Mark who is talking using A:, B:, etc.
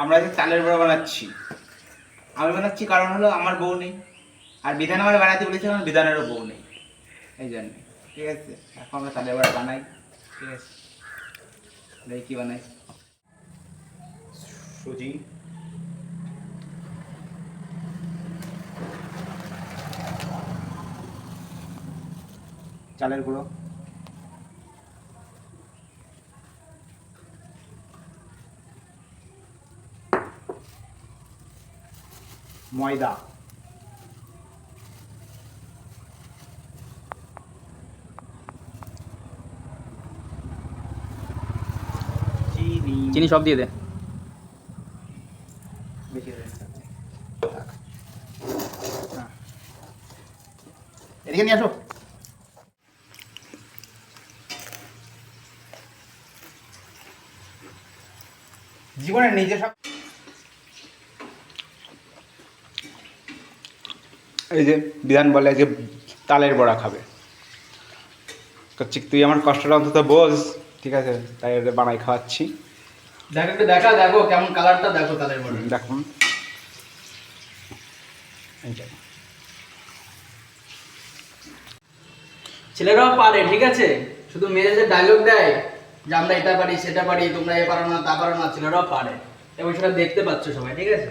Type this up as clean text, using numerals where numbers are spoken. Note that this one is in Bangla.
A: আমরা যে চালের বড়া বানাচ্ছি, আমি বানাচ্ছি কারণ হলো আমার বউ নেই, আর বিধান আমার বানাতে বলেছে কারণ বিধানেরও বউ নেই, এই জন্য। ঠিক আছে, এখন আমরা চালের বড়া বানাই। ঠিক আছে, দেখি কি বানাই। সুজি, চালের গুঁড়ো, ময়দা,
B: চিনি সব দিয়ে দে।
A: বেশি হয়ে গেছে। এদিকে নিয়ে আসো। জীবনের নিজে সব এই যে বিধান বলে যে তালের বড়া খাবে, তুই আমার কষ্টটা অন্তত বোঝ। ঠিক আছে, তাই ওদের বানাই খাওয়াচ্ছি।
B: দেখো একটু দেখা, দেখো কেমন কালারটা দেখো তাদের বড়।
A: দেখুন,
B: ছেলেরাও পারে, ঠিক আছে, শুধু মেয়েদের যে ডায়লগ দেয় যে আমরা এটা পারি সেটা পারি, তোমরা এ পারো না তা পারো না, ছেলেরাও পারে এবং সেটা দেখতে পাচ্ছ সবাই। ঠিক আছে।